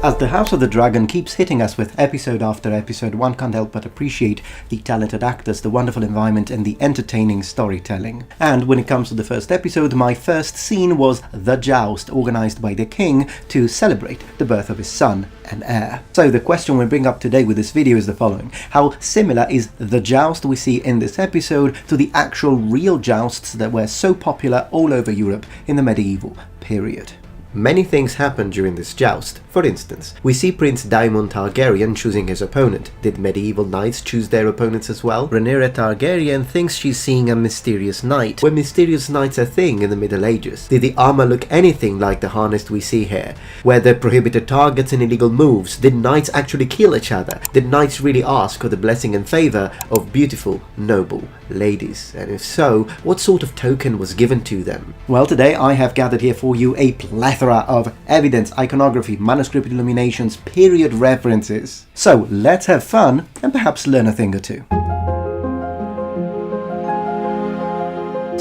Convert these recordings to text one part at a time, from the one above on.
As the House of the Dragon keeps hitting us with episode after episode, one can't help but appreciate the talented actors, the wonderful environment and the entertaining storytelling. And when it comes to the first episode, my first scene was the Joust, organised by the king to celebrate the birth of his son and heir. So the question we bring up today with this video is the following: how similar is the Joust we see in this episode to the actual real jousts that were so popular all over Europe in the medieval period? Many things happen during this joust. For instance, we see Prince Daemon Targaryen choosing his opponent. Did medieval knights choose their opponents as well? Rhaenyra Targaryen thinks she's seeing a mysterious knight. Were mysterious knights a thing in the Middle Ages? Did the armor look anything like the harness we see here? Were there prohibited targets and illegal moves? Did knights actually kill each other? Did knights really ask for the blessing and favor of beautiful, noble ladies? And if so, what sort of token was given to them? Well, today I have gathered here for you a plethora of evidence, iconography, manuscript illuminations, period references. So let's have fun and perhaps learn a thing or two.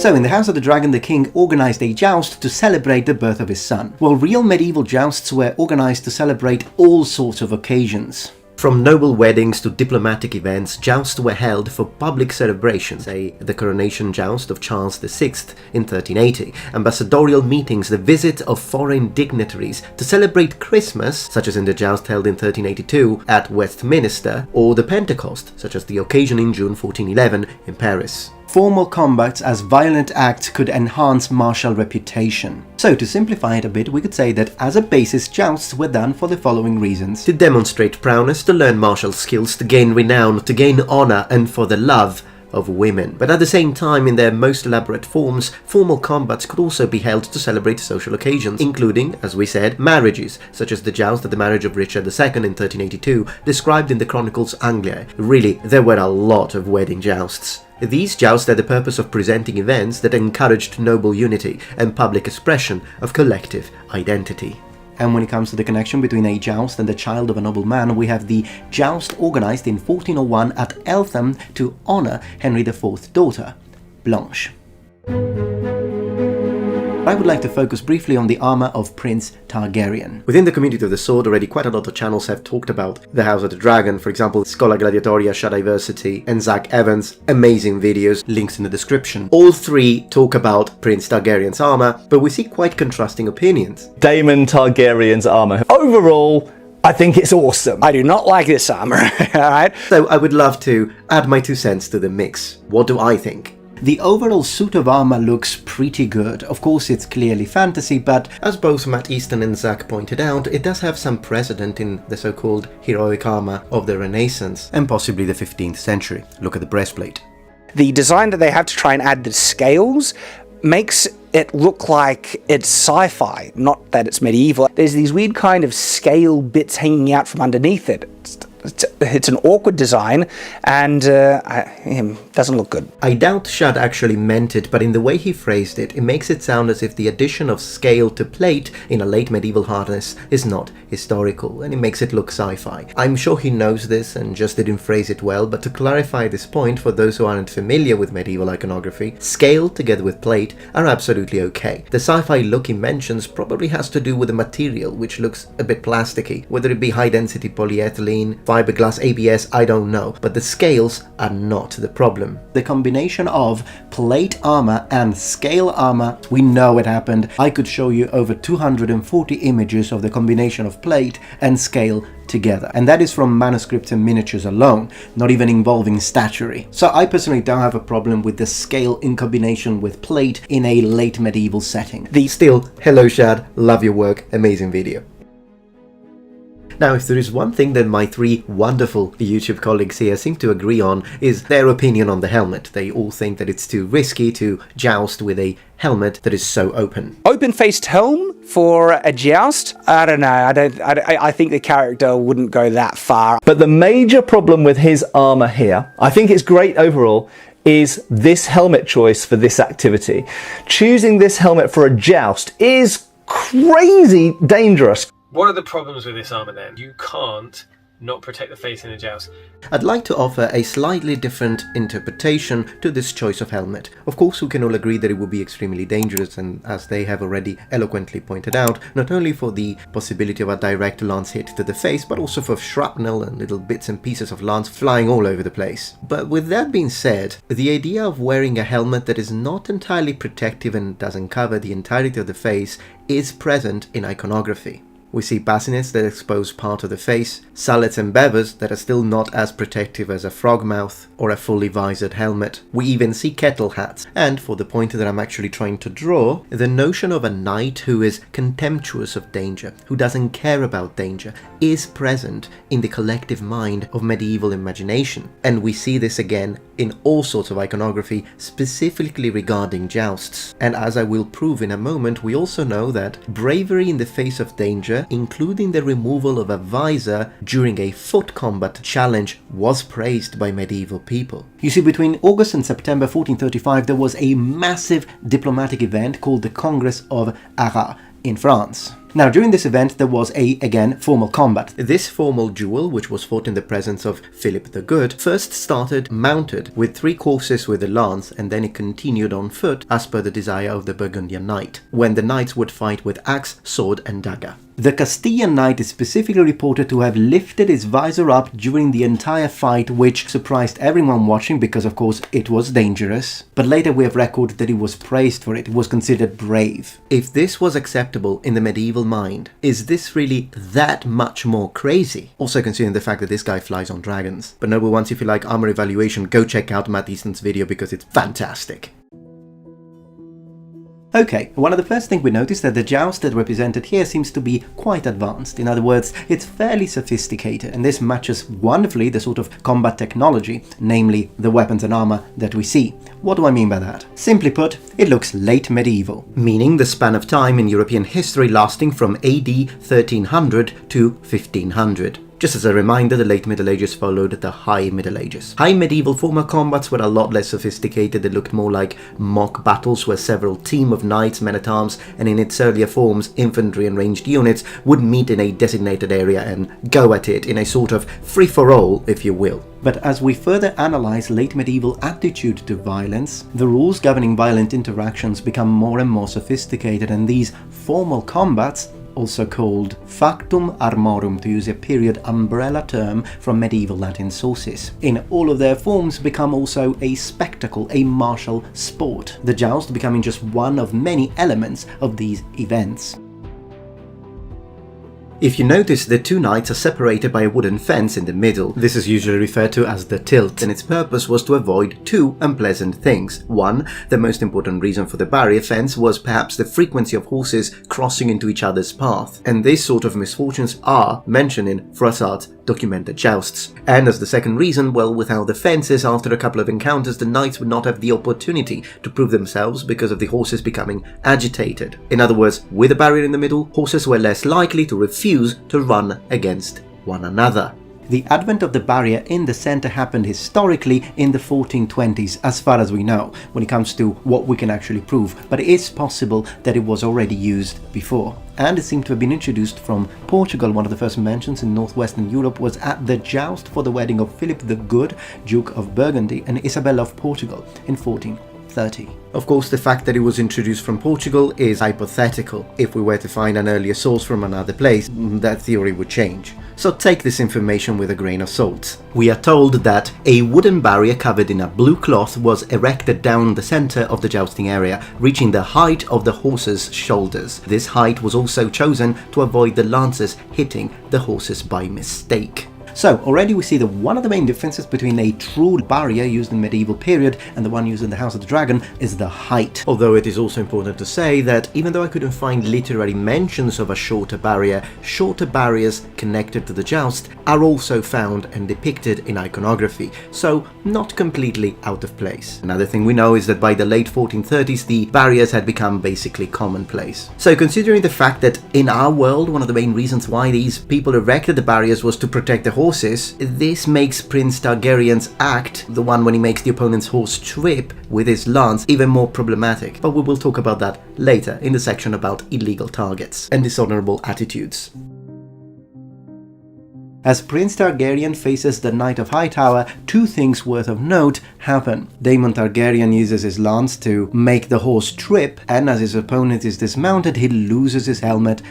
So in the House of the Dragon, the king organised a joust to celebrate the birth of his son. Well, real medieval jousts were organised to celebrate all sorts of occasions. From noble weddings to diplomatic events, jousts were held for public celebrations, say the coronation joust of Charles VI in 1380, ambassadorial meetings, the visit of foreign dignitaries to celebrate Christmas, such as in the joust held in 1382 at Westminster, or the Pentecost, such as the occasion in June 1411 in Paris. Formal combats as violent acts could enhance martial reputation. So to simplify it a bit, we could say that as a basis, jousts were done for the following reasons: to demonstrate prowess, to learn martial skills, to gain renown, to gain honor, and for the love of women. But at the same time, in their most elaborate forms, formal combats could also be held to celebrate social occasions, including, as we said, marriages, such as the joust at the marriage of Richard II in 1382, described in the Chronicles Angliae. Really, there were a lot of wedding jousts. These jousts had the purpose of presenting events that encouraged noble unity and public expression of collective identity. And when it comes to the connection between a joust and the child of a noble man, we have the joust organised in 1401 at Eltham to honour Henry IV's daughter, Blanche. I would like to focus briefly on the armour of Prince Targaryen. Within the community of the sword, already quite a lot of channels have talked about the House of the Dragon, for example, Schola Gladiatoria, Shadiversity, and Zach Evans. Amazing videos, links in the description. All three talk about Prince Targaryen's armour, but we see quite contrasting opinions. Daemon Targaryen's armour. Overall, I think it's awesome. I do not like this armour, alright? So I would love to add my 2 cents to the mix. What do I think? The overall suit of armour looks pretty good. Of course, it's clearly fantasy, but as both Matt Easton and Zach pointed out, it does have some precedent in the so-called heroic armour of the Renaissance and possibly the 15th century. Look at the breastplate. The design that they have to try and add the scales makes it look like it's sci-fi, not that it's medieval. There's these weird kind of scale bits hanging out from underneath it. It's an awkward design, and doesn't look good. I doubt Shad actually meant it, but in the way he phrased it, it makes it sound as if the addition of scale to plate in a late medieval harness is not historical, and it makes it look sci-fi. I'm sure he knows this and just didn't phrase it well, but to clarify this point for those who aren't familiar with medieval iconography, scale together with plate are absolutely okay. The sci-fi look he mentions probably has to do with the material, which looks a bit plasticky, whether it be high-density polyethylene, fiberglass, ABS, I don't know, but the scales are not the problem. The combination of plate armor and scale armor, we know it happened. I could show you over 240 images of the combination of plate and scale together, and that is from manuscripts and miniatures alone, not even involving statuary. So I personally don't have a problem with the scale in combination with plate in a late medieval setting. Still, hello Shad, love your work, amazing video. Now, if there is one thing that my 3 wonderful YouTube colleagues here seem to agree on, is their opinion on the helmet. They all think that it's too risky to joust with a helmet that is so open. Open-faced helm for a joust? I don't know. I think the character wouldn't go that far. But the major problem with his armour here, I think it's great overall, is this helmet choice for this activity. Choosing this helmet for a joust is crazy dangerous. What are the problems with this armour then? You can't not protect the face in a joust. I'd like to offer a slightly different interpretation to this choice of helmet. Of course, we can all agree that it would be extremely dangerous, and as they have already eloquently pointed out, not only for the possibility of a direct lance hit to the face, but also for shrapnel and little bits and pieces of lance flying all over the place. But with that being said, the idea of wearing a helmet that is not entirely protective and doesn't cover the entirety of the face is present in iconography. We see bassinets that expose part of the face, sallets and bevers that are still not as protective as a frog mouth or a fully visored helmet. We even see kettle hats, and for the point that I'm actually trying to draw, the notion of a knight who is contemptuous of danger, who doesn't care about danger, is present in the collective mind of medieval imagination. And we see this again in all sorts of iconography, specifically regarding jousts. And as I will prove in a moment, we also know that bravery in the face of danger, including the removal of a visor during a foot combat challenge, was praised by medieval people. You see, between August and September 1435 there was a massive diplomatic event called the Congress of Arras in France. Now, during this event there was again, formal combat. This formal duel, which was fought in the presence of Philip the Good, first started mounted with 3 courses with a lance, and then it continued on foot as per the desire of the Burgundian knight, when the knights would fight with axe, sword and dagger. The Castilian knight is specifically reported to have lifted his visor up during the entire fight, which surprised everyone watching because of course it was dangerous, but later we have record that he was praised for it. It was considered brave. If this was acceptable in the medieval mind, is this really that much more crazy? Also considering the fact that this guy flies on dragons. But noble ones, if you like armor evaluation, go check out Matt Easton's video because it's fantastic. Okay, one of the first things we notice that the joust that represented here seems to be quite advanced. In other words, it's fairly sophisticated, and this matches wonderfully the sort of combat technology, namely the weapons and armor that we see. What do I mean by that? Simply put, it looks late medieval, meaning the span of time in European history lasting from AD 1300 to 1500. Just as a reminder, the late Middle Ages followed the High Middle Ages. High medieval former combats were a lot less sophisticated. They looked more like mock battles where several team of knights, men-at-arms, and in its earlier forms, infantry and ranged units would meet in a designated area and go at it in a sort of free-for-all, if you will. But as we further analyze late medieval attitude to violence, the rules governing violent interactions become more and more sophisticated, and these formal combats, also called factum armorum, to use a period umbrella term from medieval Latin sources, in all of their forms become also a spectacle, a martial sport, the joust becoming just one of many elements of these events. If you notice, the 2 knights are separated by a wooden fence in the middle. This is usually referred to as the tilt, and its purpose was to avoid 2 unpleasant things. 1, the most important reason for the barrier fence was perhaps the frequency of horses crossing into each other's path, and this sort of misfortunes are mentioned in Froissart's documented jousts. And as the second reason, well, without the fences, after a couple of encounters, the knights would not have the opportunity to prove themselves because of the horses becoming agitated. In other words, with a barrier in the middle, horses were less likely to refuse to run against one another. The advent of the barrier in the center happened historically in the 1420s, as far as we know, when it comes to what we can actually prove, but it is possible that it was already used before. And it seemed to have been introduced from Portugal. One of the first mentions in northwestern Europe was at the joust for the wedding of Philip the Good, Duke of Burgundy, and Isabella of Portugal in 1430. Of course, the fact that it was introduced from Portugal is hypothetical. If we were to find an earlier source from another place, that theory would change. So take this information with a grain of salt. We are told that a wooden barrier covered in a blue cloth was erected down the center of the jousting area, reaching the height of the horse's shoulders. This height was also chosen to avoid the lances hitting the horses by mistake. So already we see that one of the main differences between a true barrier used in the medieval period and the one used in the House of the Dragon is the height. Although it is also important to say that even though I couldn't find literary mentions of a shorter barriers connected to the joust are also found and depicted in iconography, so not completely out of place. Another thing we know is that by the late 1430s the barriers had become basically commonplace. So considering the fact that in our world one of the main reasons why these people erected the barriers was to protect the horses, this makes Prince Targaryen's act, the one when he makes the opponent's horse trip with his lance, even more problematic. But we will talk about that later in the section about illegal targets and dishonorable attitudes. As Prince Targaryen faces the Knight of Hightower, two things worth of note happen. Daemon Targaryen uses his lance to make the horse trip, and as his opponent is dismounted, he loses his helmet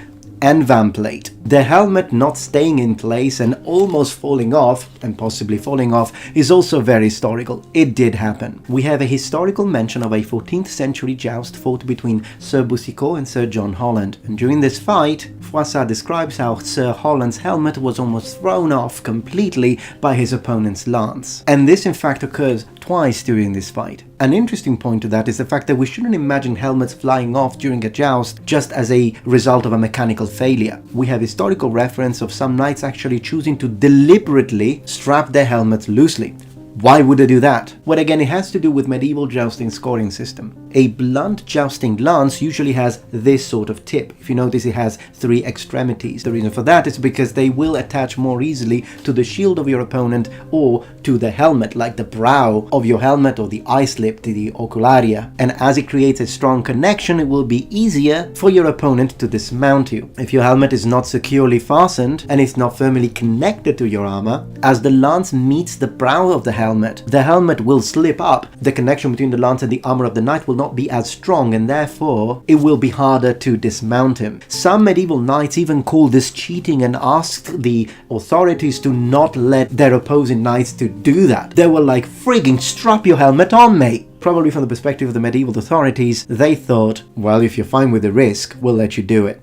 and vamplate. The helmet not staying in place and almost falling off, and possibly falling off, is also very historical. It did happen. We have a historical mention of a 14th century joust fought between Sir Boucicaut and Sir John Holland, and during this fight, Froissart describes how Sir Holland's helmet was almost thrown off completely by his opponent's lance. And this in fact occurs twice during this fight. An interesting point to that is the fact that we shouldn't imagine helmets flying off during a joust just as a result of a mechanical failure. We have historical reference of some knights actually choosing to deliberately strap their helmets loosely. Why would they do that? Well, again, it has to do with medieval jousting scoring system. A blunt jousting lance usually has this sort of tip. If you notice, it has three extremities. The reason for that is because they will attach more easily to the shield of your opponent or to the helmet, like the brow of your helmet or the eye slip, to the ocularia. And as it creates a strong connection, it will be easier for your opponent to dismount you. If your helmet is not securely fastened and it's not firmly connected to your armor, as the lance meets the brow of the helmet will slip up. The connection between the lance and the armor of the knight will not be as strong, and therefore it will be harder to dismount him. Some medieval knights even call this cheating and asked the authorities to not let their opposing knights to do that. They were like, frigging strap your helmet on, mate. Probably from the perspective of the medieval authorities, they thought, well, if you're fine with the risk, we'll let you do it.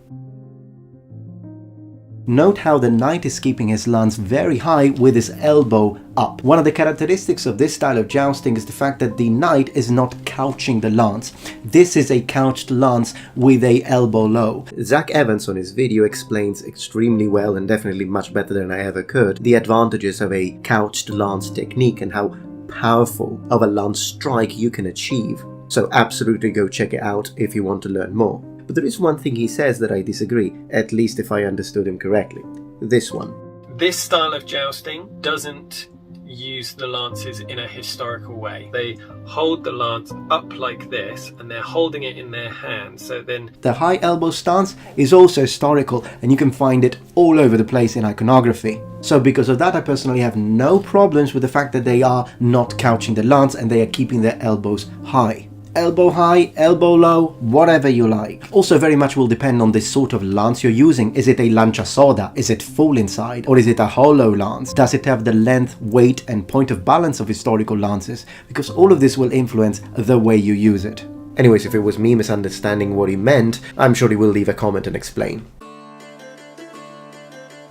Note how the knight is keeping his lance very high with his elbow up. One of the characteristics of this style of jousting is the fact that the knight is not couching the lance. This is a couched lance with a elbow low. Zach Evans on his video explains extremely well, and definitely much better than I ever could, the advantages of a couched lance technique and how powerful of a lance strike you can achieve. So absolutely go check it out if you want to learn more. But there is one thing he says that I disagree, at least if I understood him correctly. This one. This style of jousting doesn't use the lances in a historical way. They hold the lance up like this and they're holding it in their hand, so then... The high elbow stance is also historical, and you can find it all over the place in iconography. So because of that, I personally have no problems with the fact that they are not couching the lance and they are keeping their elbows high. Elbow high, elbow low, whatever you like. Also very much will depend on the sort of lance you're using. Is it a lancia soda? Is it full inside? Or is it a hollow lance? Does it have the length, weight and point of balance of historical lances? Because all of this will influence the way you use it. Anyways, if it was me misunderstanding what he meant, I'm sure he will leave a comment and explain.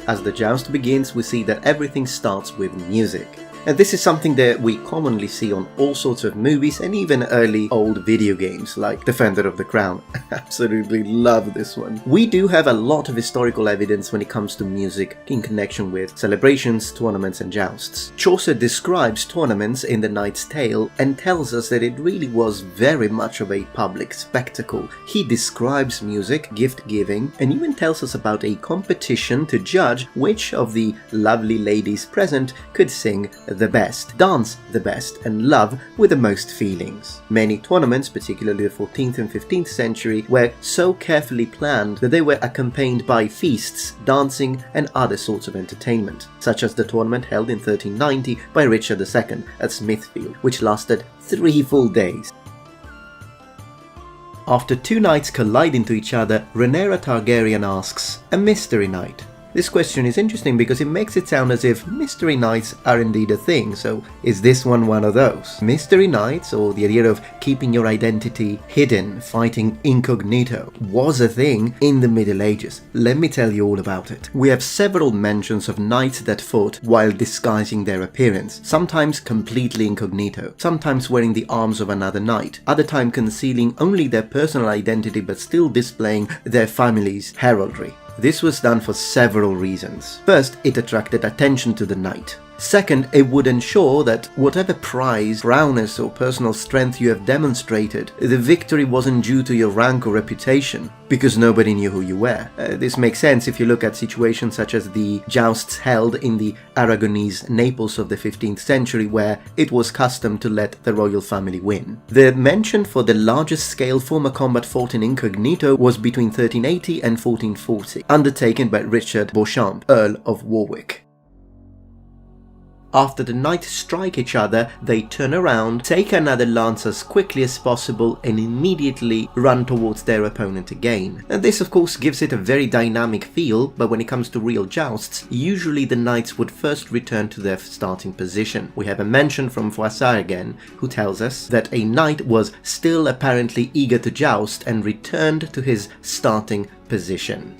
As the joust begins, we see that everything starts with music. And this is something that we commonly see on all sorts of movies and even early old video games like Defender of the Crown. Absolutely love this one. We do have a lot of historical evidence when it comes to music in connection with celebrations, tournaments and jousts. Chaucer describes tournaments in The Knight's Tale and tells us that it really was very much of a public spectacle. He describes music, gift giving, and even tells us about a competition to judge which of the lovely ladies present could sing the best, dance the best, and love with the most feelings. Many tournaments, particularly the 14th and 15th century, were so carefully planned that they were accompanied by feasts, dancing, and other sorts of entertainment, such as the tournament held in 1390 by Richard II at Smithfield, which lasted 3 full days. After two knights collide into each other, Rhaenyra Targaryen asks, "A mystery knight?" This question is interesting because it makes it sound as if mystery knights are indeed a thing, so is this one of those? Mystery knights, or the idea of keeping your identity hidden, fighting incognito, was a thing in the Middle Ages. Let me tell you all about it. We have several mentions of knights that fought while disguising their appearance, sometimes completely incognito, sometimes wearing the arms of another knight, other time concealing only their personal identity but still displaying their family's heraldry. This was done for several reasons. First, it attracted attention to the knight. Second, it would ensure that whatever prize, prowess or personal strength you have demonstrated, the victory wasn't due to your rank or reputation, because nobody knew who you were. This makes sense if you look at situations such as the jousts held in the Aragonese Naples of the 15th century, where it was custom to let the royal family win. The mention for the largest scale formal combat fought in incognito was between 1380 and 1440, undertaken by Richard Beauchamp, Earl of Warwick. After the knights strike each other, they turn around, take another lance as quickly as possible and immediately run towards their opponent again. And this of course gives it a very dynamic feel, but when it comes to real jousts, usually the knights would first return to their starting position. We have a mention from Froissart again, who tells us that a knight was still apparently eager to joust and returned to his starting position.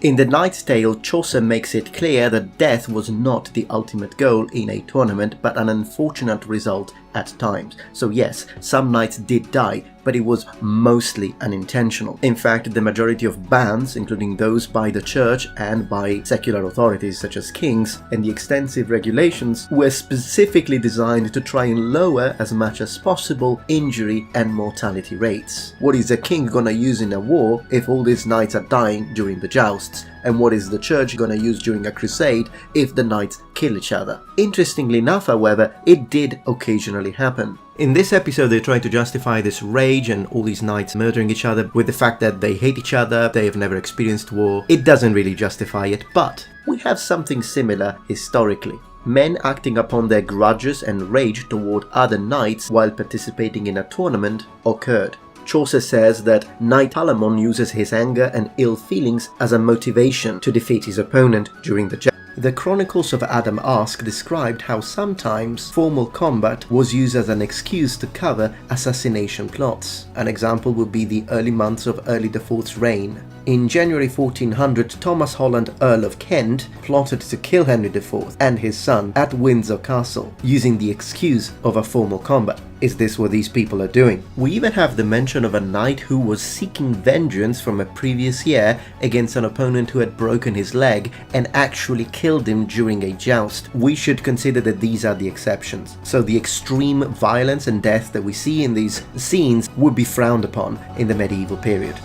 In The Knight's Tale, Chaucer makes it clear that death was not the ultimate goal in a tournament, but an unfortunate result at times. So yes, some knights did die, but it was mostly unintentional. In fact, the majority of bans, including those by the church and by secular authorities such as kings, and the extensive regulations, were specifically designed to try and lower as much as possible injury and mortality rates. What is a king gonna use in a war if all these knights are dying during the jousts? And what is the church gonna use during a crusade if the knights kill each other? Interestingly enough, however, it did occasionally happen. In this episode, they try to justify this rage and all these knights murdering each other with the fact that they hate each other, they have never experienced war. It doesn't really justify it, but we have something similar historically. Men acting upon their grudges and rage toward other knights while participating in a tournament occurred. Chaucer says that Knight Palamon uses his anger and ill feelings as a motivation to defeat his opponent during the joust. The Chronicles of Adam Ask described how sometimes formal combat was used as an excuse to cover assassination plots. An example would be the early months of Early IV's reign. In January 1400, Thomas Holland, Earl of Kent, plotted to kill Henry IV and his son at Windsor Castle, using the excuse of a formal combat. Is this what these people are doing? We even have the mention of a knight who was seeking vengeance from a previous year against an opponent who had broken his leg and actually killed him during a joust. We should consider that these are the exceptions. So the extreme violence and death that we see in these scenes would be frowned upon in the medieval period.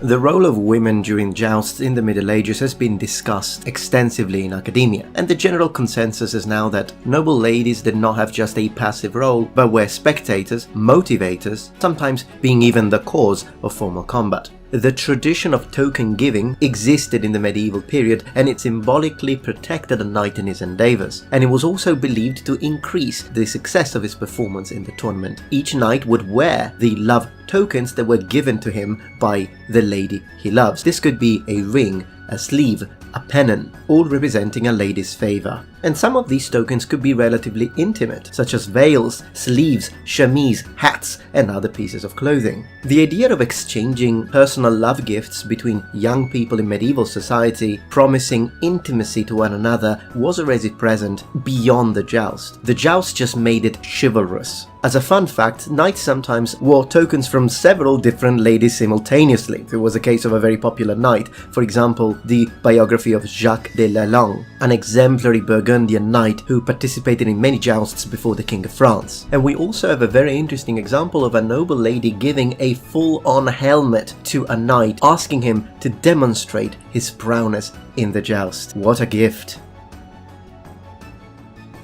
The role of women during jousts in the Middle Ages has been discussed extensively in academia, and the general consensus is now that noble ladies did not have just a passive role, but were spectators, motivators, sometimes being even the cause of formal combat. The tradition of token giving existed in the medieval period, and it symbolically protected a knight in his endeavours, and it was also believed to increase the success of his performance in the tournament. Each knight would wear the love tokens that were given to him by the lady he loves. This could be a ring, a sleeve, a pennon, all representing a lady's favour. And some of these tokens could be relatively intimate, such as veils, sleeves, chemise, hats, and other pieces of clothing. The idea of exchanging personal love gifts between young people in medieval society, promising intimacy to one another, was already present beyond the joust. The joust just made it chivalrous. As a fun fact, knights sometimes wore tokens from several different ladies simultaneously. It was a case of a very popular knight, for example, the biography of Jacques de Lalande, an exemplary Burgundian knight who participated in many jousts before the King of France. And we also have a very interesting example of a noble lady giving a full-on helmet to a knight, asking him to demonstrate his prowess in the joust. What a gift!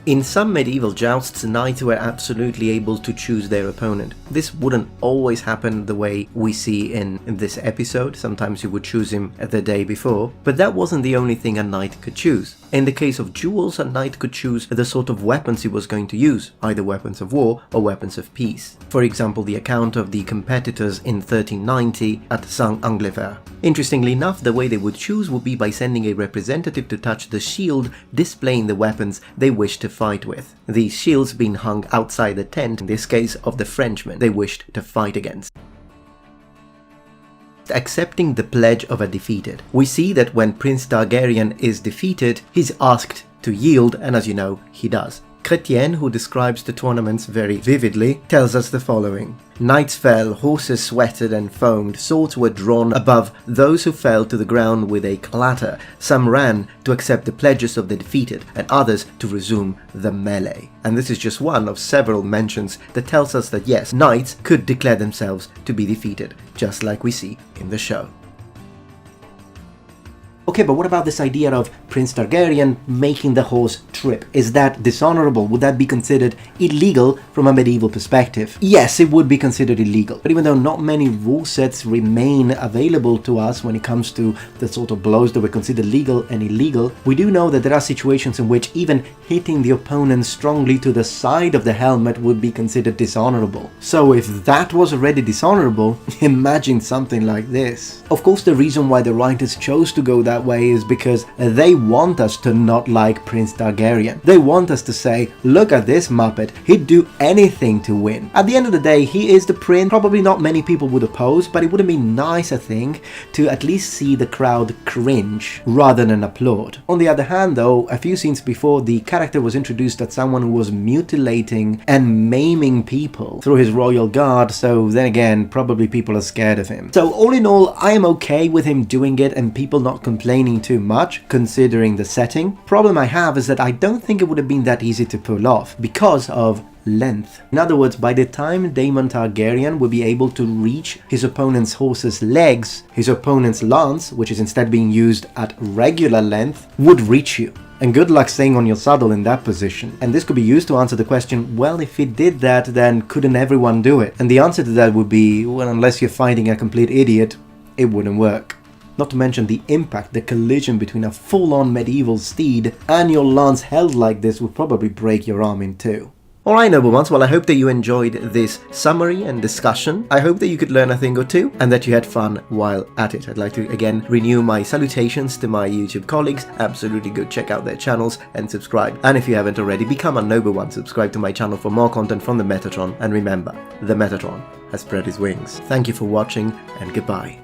In some medieval jousts, knights were absolutely able to choose their opponent. This wouldn't always happen the way we see in this episode. Sometimes you would choose him the day before, but that wasn't the only thing a knight could choose. In the case of duels, a knight could choose the sort of weapons he was going to use, either weapons of war or weapons of peace. For example, the account of the competitors in 1390 at Saint-Anglever. Interestingly enough, the way they would choose would be by sending a representative to touch the shield displaying the weapons they wished to fight with. These shields being hung outside the tent, in this case of the Frenchmen they wished to fight against. Accepting the pledge of a defeated. We see that when Prince Targaryen is defeated, he's asked to yield, and as you know, he does. Chrétien, who describes the tournaments very vividly, tells us the following. Knights fell, horses sweated and foamed, swords were drawn above those who fell to the ground with a clatter. Some ran to accept the pledges of the defeated, and others to resume the melee. And this is just one of several mentions that tells us that yes, knights could declare themselves to be defeated, just like we see in the show. Okay, but what about this idea of Prince Targaryen making the horse trip. Is that dishonorable? Would that be considered illegal from a medieval perspective? Yes, it would be considered illegal. But even though not many rule sets remain available to us when it comes to the sort of blows that we consider legal and illegal, we do know that there are situations in which even hitting the opponent strongly to the side of the helmet would be considered dishonorable. So if that was already dishonorable, imagine something like this. Of course, the reason why the writers chose to go that way is because they want us to not like Prince Targaryen. They want us to say, look at this Muppet, he'd do anything to win. At the end of the day, he is the prince. Probably not many people would oppose, but it would have been nice, I think, to at least see the crowd cringe rather than applaud. On the other hand though, a few scenes before, the character was introduced as someone who was mutilating and maiming people through his royal guard, so then again, probably people are scared of him. So all in all, I am okay with him doing it and people not complaining too much, considering the setting. Problem I have is that I don't think it would have been that easy to pull off because of length. In other words, by the time Daemon Targaryen would be able to reach his opponent's horse's legs, his opponent's lance, which is instead being used at regular length, would reach you. And good luck staying on your saddle in that position. And this could be used to answer the question, well, if it did that, then couldn't everyone do it? And the answer to that would be, well, unless you're fighting a complete idiot, it wouldn't work. Not to mention the impact, the collision between a full-on medieval steed and your lance held like this would probably break your arm in two. Alright noble ones, well I hope that you enjoyed this summary and discussion. I hope that you could learn a thing or two and that you had fun while at it. I'd like to again renew my salutations to my YouTube colleagues. Absolutely go check out their channels and subscribe. And if you haven't already, become a noble one. Subscribe to my channel for more content from the Metatron. And remember, the Metatron has spread his wings. Thank you for watching and goodbye.